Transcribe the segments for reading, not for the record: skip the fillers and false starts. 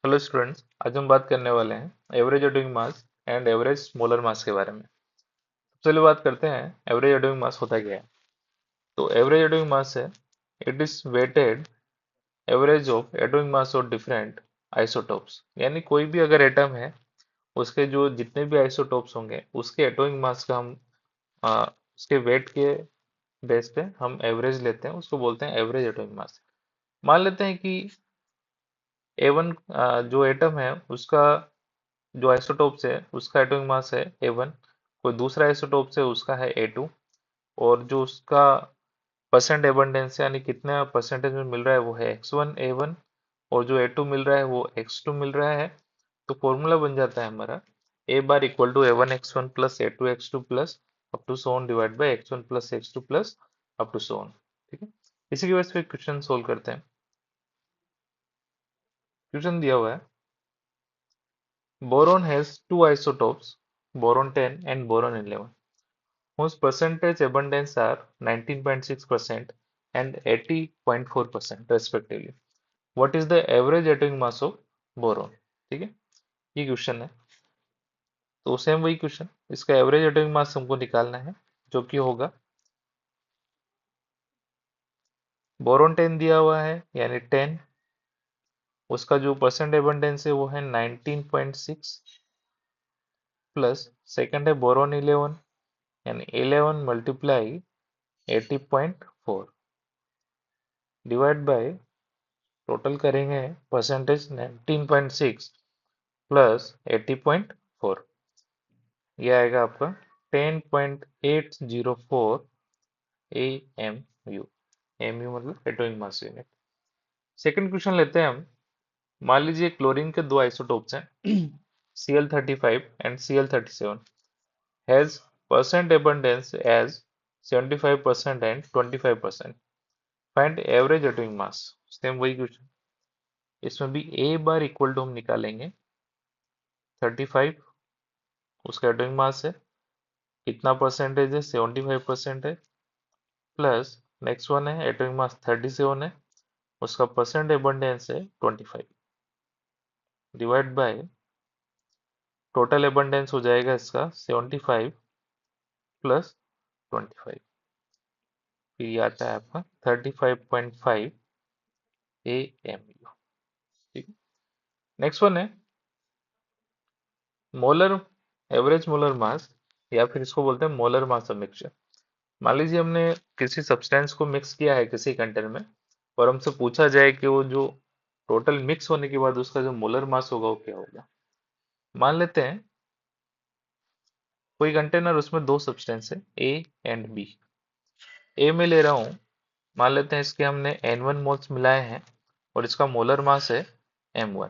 Hello students, आज हम बात करने वाले हैं average atomic mass and average molar मास के बारे में। चलिए बात करते हैं एवरेज एटॉमिक मास होता क्या है। तो एवरेज एटॉमिक मास है, it is weighted average of atomic mass of different isotopes. यानी कोई भी अगर एटम है, उसके जो जितने भी आइसोटोप्स होंगे उसके एटॉमिक मास का हम उसके वेट के बेस पे हम एवरेज लेते हैं, उसको बोलते हैं एवरेज एटॉमिक मास। मान लेते हैं कि A1 जो एटम है उसका जो आइसोटोप्स है उसका एटॉमिक मास है A1, कोई दूसरा आइसोटोप्स है उसका है A2, और जो उसका परसेंट एबंडेंस यानी कितना परसेंटेज में मिल रहा है वो है X1 A1, और जो A2 मिल रहा है वो X2 मिल रहा है। तो फॉर्मूला बन जाता है हमारा A bar equal to A1 X1 plus A2 X2 plus up to so on divide by X1 plus X2 plus up to so on. ठीक है, इसी की वजह से क्वेश्चन सोल्व करते हैं। क्वेश्चन दिया हुआ है, boron has two isotopes, boron 10 and boron 11, whose percentage abundance are 19.6% and 80.4% respectively. What is the average atomic mass of boron? ठीक है, ये क्वेश्चन है। तो सेम वही क्वेश्चन, इसका एवरेज एटॉमिक मास हमको निकालना है, जो कि होगा बोरोन 10 दिया हुआ है यानी 10, उसका जो परसेंट एबंडेंस है वो है 19.6, प्लस सेकंड है बोरोन 11 यानी 11 मल्टीप्लाई 80.4 डिवाइड बाय टोटल करेंगे परसेंटेज 19.6 प्लस 80.4, ये आएगा आपका 10.804 A M U. M U मतलब atomic mass unit. Second question लेते हैं हम। मान लीजिए क्लोरीन के दो आइसोटोप्स हैं Cl35 and Cl37, has percent abundance as 75% and 25%, find average atomic mass. Same वही क्वेश्चन, इसमें भी ए बार इक्वल टू हम निकालेंगे 35, उसका एटॉमिक मास है, कितना परसेंटेज है 75% है, प्लस नेक्स्ट वन है एटॉमिक मास 37 है, उसका परसेंट एबंडेंस है 25, डिवाइड बाय टोटल एबंडेंस हो जाएगा इसका 75 प्लस 25, फिर ये आता है आपका 35.5 ए एम यू। ठीक है, नेक्स्ट वन है मोलर एवरेज मोलर मास, या फिर इसको बोलते हैं मोलर मास ऑफ मिक्सचर। मान लीजिए हमने किसी सब्सटेंस को मिक्स किया है किसी कंटेनर में, और हमसे पूछा जाए कि वो जो टोटल मिक्स होने के बाद उसका जो मोलर मास होगा वो क्या होगा। मान लेते हैं कोई कंटेनर, उसमें दो सब्सटेंस है ए एंड बी। ए में ले रहा हूँ, मान लेते हैं इसके हमने N1 मोल्स मिलाए हैं और इसका मोलर मास है M1।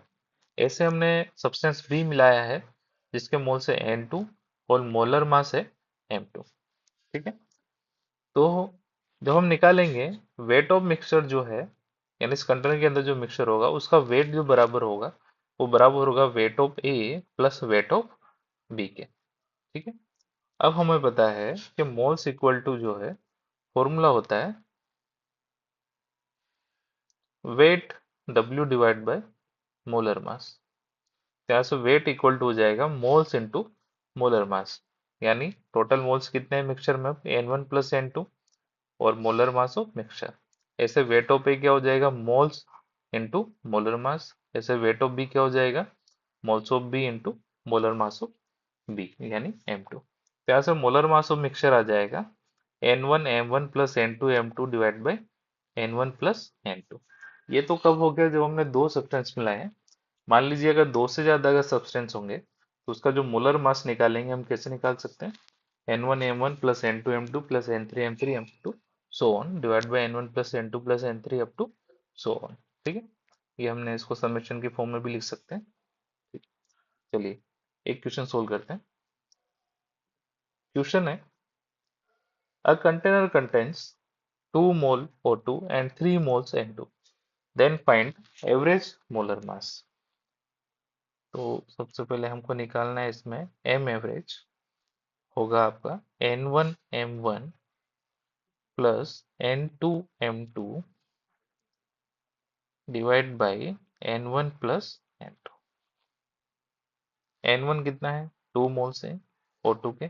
ऐसे हमने सब्सटेंस बी मिलाया है जिसके मोल्स है N2 और मोलर मास है M2। ठीक है, तो जब हम निकालेंगे वेट ऑफ मिक्सचर जो है, यानी इस कंटेनर के अंदर जो मिक्सचर होगा उसका वेट जो बराबर होगा वो बराबर होगा weight of A plus weight of B के। ठीक है, अब हमें पता है कि मोल्स इक्वल टू जो है फॉर्मूला होता है weight W divide by molar mass. यहाँ से वेट इक्वल टू हो जाएगा मोल्स इनटू मोलर मास, यानी टोटल मोल्स कितने हैं मिक्सचर में, N1 प्लस N2, और मोलर मास ऑफ मिक्सचर। ऐसे वेट ऑफ ए क्या हो जाएगा मोल्स इनटू मोलर मास, ऐसे वेट ऑफ बी क्या हो जाएगा moles of B into molar mass of B यानी M2। तो यहाँ से मोलर मास ऑफ मिक्सचर आ जाएगा N1 M1 plus N2 M2 divide by N1 plus N2। ये तो कब हो गया जब हमने दो सब्सटेंस मिलाए हैं। मान लीजिए अगर दो से ज्यादा अगर सब्सटेंस होंगे तो उसका जो मोलर मास निकालेंगे हम कैसे निकाल सकते हैं, N1 M1 plus N2 M2 plus N3M3 so on divide by N1 plus N2 plus N3 up to so on. ठीक है, ये हमने इसको समेशन के फॉर्म में भी लिख सकते हैं। ठीक, चलिए एक क्वेश्चन सोल्व करते हैं। क्वेश्चन है, a container contains 2 mole O2 and 3 moles N2, then find average molar mass। तो सबसे पहले हमको निकालना है इसमें M एवरेज, होगा आपका N1 M1 plus N2 M2 divide by N1 plus N2। N1 कितना है, 2 मोल्स है O2 के,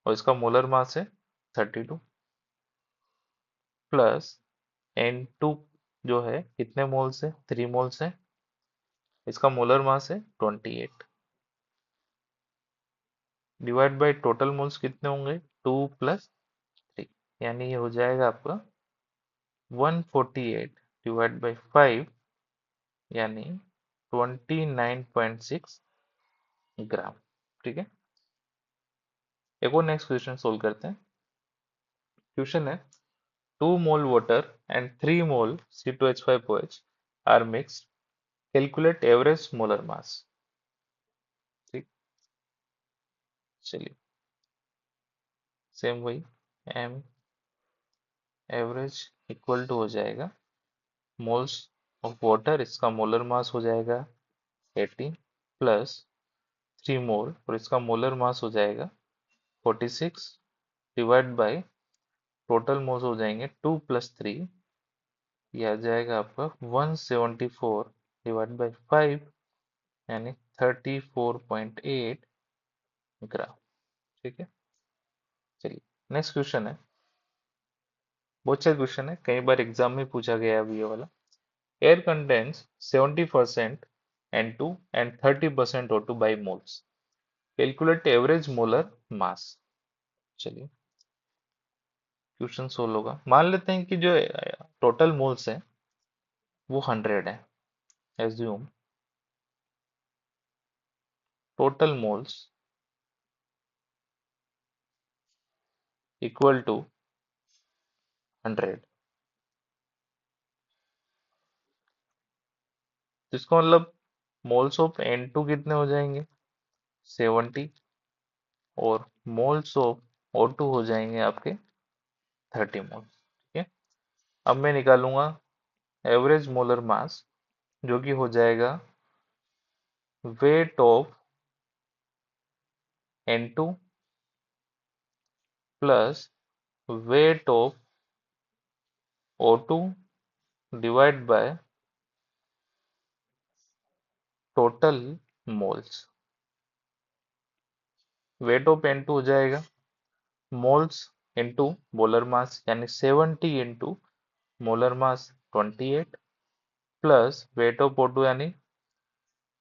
और इसका मोलर मास है 32, प्लस N2 जो है कितने मोल्स है, 3 मोल्स है, इसका मोलर मास है 28, डिवाइड बाय टोटल मोल्स कितने होंगे, 2 प्लस 3, यानी ये हो जाएगा आपका 148 डिवाइड बाय 5, यानी 29.6 ग्राम। ठीक है, एक और नेक्स्ट क्वेश्चन सोल्व करते हैं। क्वेश्चन है 2 mole water and 3 mole C2H5OH are mixed, calculate average molar mass. ठीक, चलिए सेम वही, m एवरेज इक्वल टू हो जाएगा मोल्स ऑफ वाटर, इसका मोलर मास हो जाएगा 80, प्लस 3 मोल और इसका मोलर मास हो जाएगा 46, डिवाइड बाय टोटल मोल्स हो जाएंगे 2 प्लस 3, ये आ जाएगा आपका 174 डिवाइड बाय 5, यानी 34.8 ग्राम। ठीक है, चलिए नेक्स्ट क्वेश्चन है, बहुत अच्छा क्वेश्चन है, कई बार एग्जाम में पूछा गया है अभी ये वाला। Air contains 70% N2 and 30% O2 by moles, calculate average molar मास। चलिए क्वेश्चन सोल्व होगा, मान लेते हैं कि जो टोटल मोल्स है वो 100 है, assume total moles equal to 100, जिसका मतलब मोल्स ऑफ N2 कितने हो जाएंगे 70, और मोल्स ऑफ O2 हो जाएंगे आपके 30 मोल। ठीक है, अब मैं निकालूंगा एवरेज मोलर मास, जो कि हो जाएगा wait of N2 plus weight of O2 divide by total moles. Wait of N2 हो जाएगा मोल्स इंटू मोलर मास, यानी 70 into molar mass 28, plus weight of O2 यानी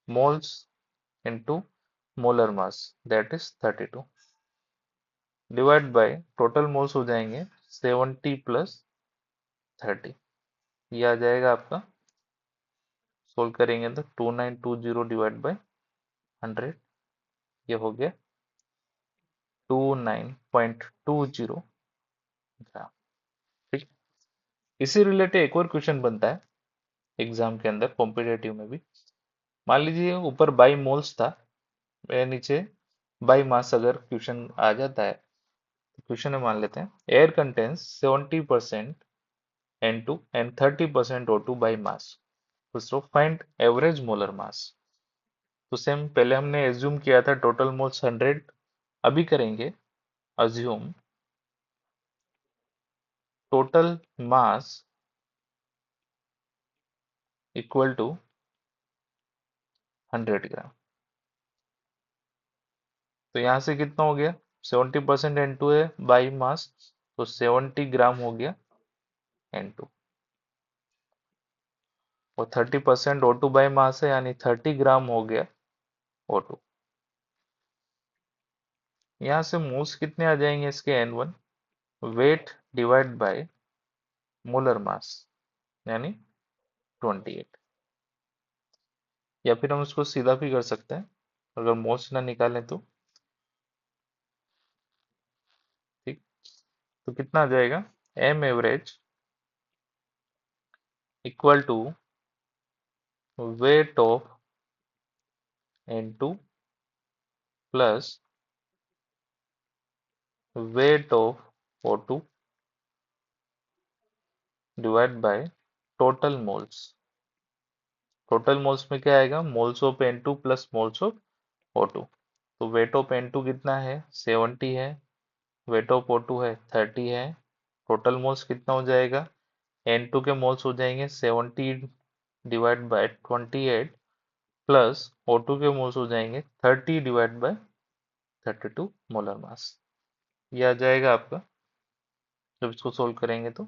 moles into molar mass that is 32, divide by total moles हो जाएंगे 70 plus 30, ये आ जाएगा आपका, solve करेंगे तो 2920 डिवाइड बाय 100, ये हो गया 29.20 ग्राम। ठीक, इसी रिलेटेड एक और क्वेश्चन बनता है एग्जाम के अंदर, कॉम्पिटेटिव में भी। मान लीजिए ऊपर बाई मोल्स था, मेरे नीचे बाई मास अगर क्वेश्चन आ जाता है, तो क्वेश्चन में मान लेते हैं air contains 70% N2 and 30% O2 by mass, दूसरो फाइंड एवरेज मोलर मास। तो सेम पहले हमने एज्यूम किया था टोटल मोल्स 100, अभी करेंगे assume total mass equal to 100 gram. तो यहाँ से कितना हो गया, 70% N2 है बाई मास, तो 70 ग्राम हो गया N2, और 30% O2 बाई मास है, यानी 30 ग्राम हो गया O2। यहाँ से मोल्स कितने आ जाएंगे इसके N1, weight divide by molar मास, यानी 28, या फिर हम उसको सीधा भी कर सकते हैं अगर मोल्स ना निकालें तो। ठीक, तो कितना आ जाएगा, M average equal to weight of N2 plus weight of O2 divide by total moles. Total moles में क्या आएगा, moles of N2 plus moles of O2। तो वेट ऑफ N2 कितना है 70 है, वेट ऑफ O2 है 30 है, टोटल मोल्स कितना हो जाएगा, N2 के मोल्स हो जाएंगे 70 डिवाइड बाय 28, प्लस O2 के मोल्स हो जाएंगे 30 डिवाइड बाय 32 मोलर मास। ये आ जाएगा आपका, जब इसको सोल्व करेंगे तो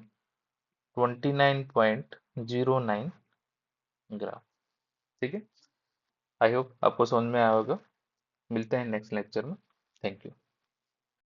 29.09 ग्राम। ठीक है, आई होप आपको समझ में आया होगा। मिलते हैं नेक्स्ट लेक्चर में। Thank you.